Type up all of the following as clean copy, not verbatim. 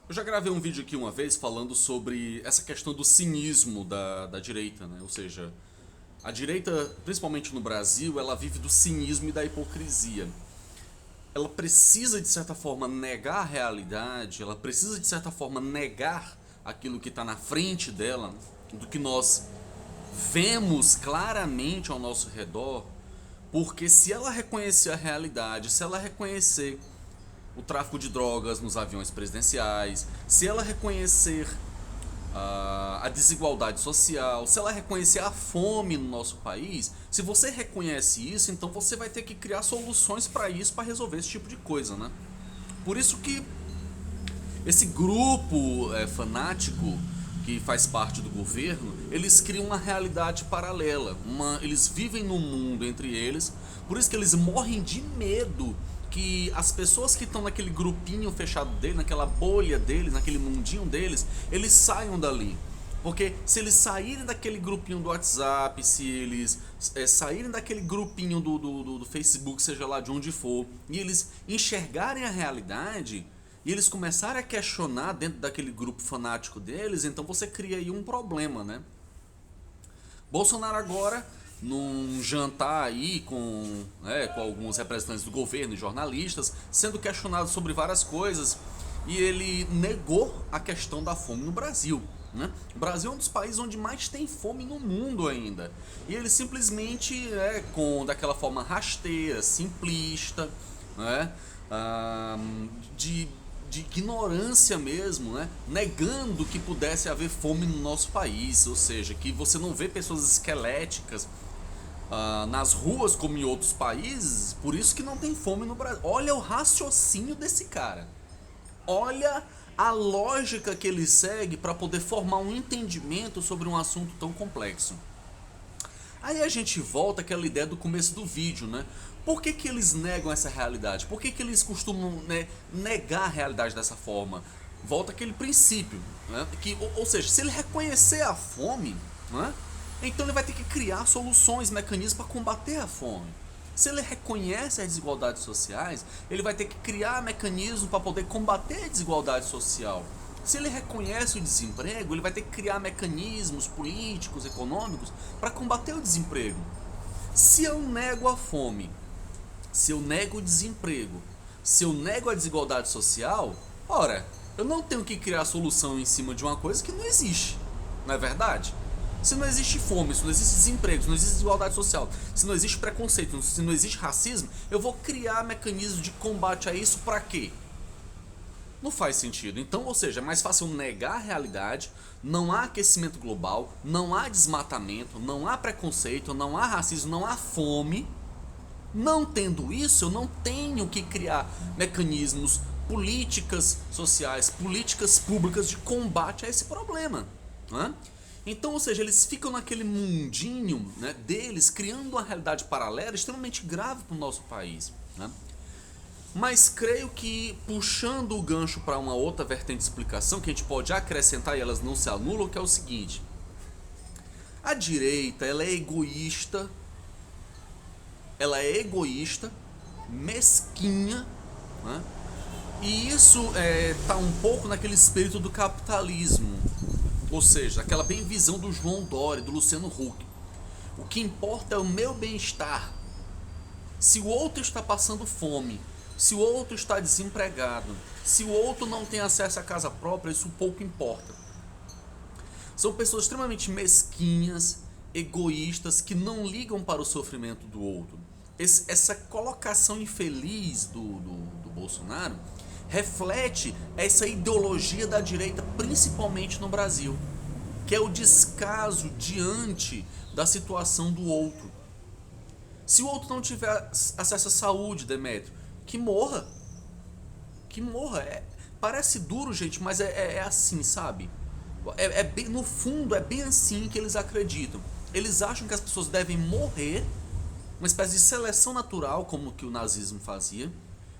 Eu já gravei um vídeo aqui uma vez falando sobre essa questão do cinismo da direita, né? Ou seja, a direita, principalmente no Brasil, ela vive do cinismo e da hipocrisia. Ela precisa, de certa forma, negar a realidade, ela precisa, de certa forma, negar aquilo que está na frente dela, do que nós vemos claramente ao nosso redor, porque se ela reconhecer a realidade, se ela reconhecer o tráfico de drogas nos aviões presidenciais, se ela reconhecer a desigualdade social, se ela reconhecer a fome no nosso país, se você reconhece isso, então você vai ter que criar soluções para isso, para resolver esse tipo de coisa, né? Por isso que esse grupo fanático que faz parte do governo, eles criam uma realidade paralela, eles vivem num mundo entre eles, por isso que eles morrem de medo que as pessoas que estão naquele grupinho fechado dele, naquela bolha deles, naquele mundinho deles, eles saiam dali. Porque se eles saírem daquele grupinho do WhatsApp, se eles saírem daquele grupinho do Facebook, seja lá de onde for, e eles enxergarem a realidade, e eles começarem a questionar dentro daquele grupo fanático deles, então você cria aí um problema, né? Bolsonaro agora, num jantar aí com alguns representantes do governo e jornalistas, sendo questionado sobre várias coisas, e ele negou a questão da fome no Brasil. Né? O Brasil é um dos países onde mais tem fome no mundo ainda. E ele simplesmente, daquela forma rasteira, simplista, né? ah, de, de ignorância mesmo, né? Negando que pudesse haver fome no nosso país, ou seja, que você não vê pessoas esqueléticas nas ruas como em outros países, por isso que não tem fome no Brasil. Olha o raciocínio desse cara. Olha a lógica que ele segue para poder formar um entendimento sobre um assunto tão complexo. Aí a gente volta àquela ideia do começo do vídeo, né? Por que, que eles negam essa realidade? Por que, que eles costumam, né, negar a realidade dessa forma? Volta aquele princípio, né? Ou seja, se ele reconhecer a fome, né, então ele vai ter que criar soluções, mecanismos para combater a fome. Se ele reconhece as desigualdades sociais, ele vai ter que criar mecanismos para poder combater a desigualdade social. Se ele reconhece o desemprego, ele vai ter que criar mecanismos políticos, econômicos para combater o desemprego. Se eu nego a fome, se eu nego o desemprego, se eu nego a desigualdade social, ora, eu não tenho que criar solução em cima de uma coisa que não existe, não é verdade? Se não existe fome, se não existe desemprego, se não existe desigualdade social, se não existe preconceito, se não existe racismo, eu vou criar mecanismos de combate a isso para quê? Não faz sentido. Então, ou seja, é mais fácil negar a realidade, não há aquecimento global, não há desmatamento, não há preconceito, não há racismo, não há fome. Não tendo isso, eu não tenho que criar mecanismos, políticas sociais, políticas públicas de combate a esse problema. Né? Então, ou seja, eles ficam naquele mundinho, né, deles, criando uma realidade paralela extremamente grave para o nosso país. Né? Mas creio que, puxando o gancho para uma outra vertente de explicação, que a gente pode acrescentar e elas não se anulam, que é o seguinte: a direita, ela é egoísta, mesquinha, né? E isso tá um pouco naquele espírito do capitalismo, ou seja, aquela bem visão do João Dória, do Luciano Huck. O que importa é o meu bem-estar. Se o outro está passando fome, se o outro está desempregado, se o outro não tem acesso à casa própria, isso pouco importa. São pessoas extremamente mesquinhas, egoístas, que não ligam para o sofrimento do outro. Essa colocação infeliz do Bolsonaro reflete essa ideologia da direita, principalmente no Brasil, que é o descaso diante da situação do outro. Se o outro não tiver acesso à saúde, Demétrio, que morra. Que morra. Parece duro, gente, mas é assim, sabe? Bem, no fundo, é bem assim que eles acreditam. Eles acham que as pessoas devem morrer, uma espécie de seleção natural, como que o nazismo fazia,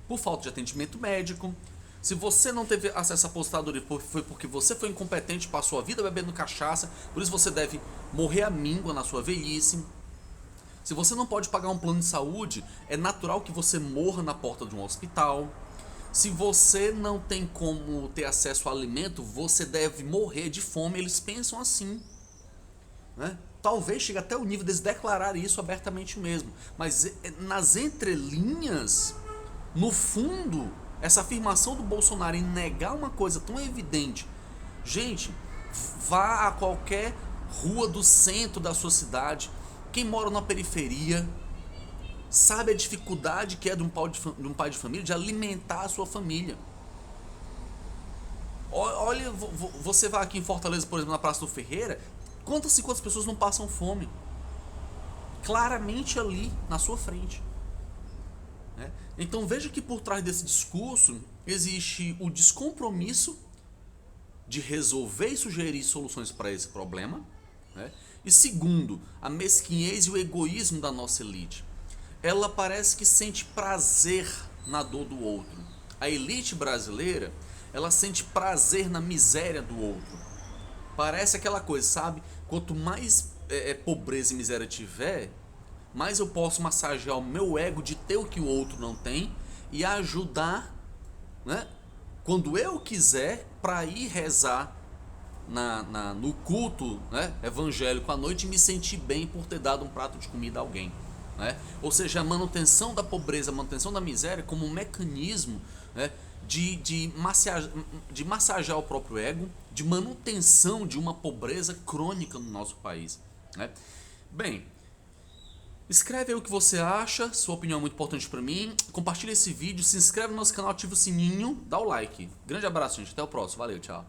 por falta de atendimento médico. Se você não teve acesso à aposentadoria, foi porque você foi incompetente, passou a vida bebendo cachaça, por isso você deve morrer à míngua na sua velhice. Se você não pode pagar um plano de saúde, é natural que você morra na porta de um hospital. Se você não tem como ter acesso ao alimento, você deve morrer de fome. Eles pensam assim, né? Talvez chegue até o nível de declarar isso abertamente mesmo. Mas nas entrelinhas, no fundo, essa afirmação do Bolsonaro em negar uma coisa tão evidente. Gente, vá a qualquer rua do centro da sua cidade. Quem mora na periferia sabe a dificuldade que é de um pai de família de alimentar a sua família. Olha, você vai aqui em Fortaleza, por exemplo, na Praça do Ferreira, quantas pessoas não passam fome? Claramente ali, na sua frente. Né? Então veja que por trás desse discurso existe o descompromisso de resolver e sugerir soluções para esse problema, né? E segundo, a mesquinhez e o egoísmo da nossa elite. Ela parece que sente prazer na dor do outro. A elite brasileira, ela sente prazer na miséria do outro. Parece aquela coisa, sabe? Quanto mais pobreza e miséria tiver, mais eu posso massagear o meu ego de ter o que o outro não tem e ajudar, né? Quando eu quiser, para ir rezar no culto, né, evangélico à noite e me sentir bem por ter dado um prato de comida a alguém. Né? Ou seja, a manutenção da pobreza, a manutenção da miséria como um mecanismo, né, de massagear o próprio ego, de manutenção de uma pobreza crônica no nosso país. Né? Bem, escreve aí o que você acha, sua opinião é muito importante para mim. Compartilha esse vídeo, se inscreve no nosso canal, ativa o sininho, dá o like. Grande abraço, gente. Até o próximo. Valeu, tchau.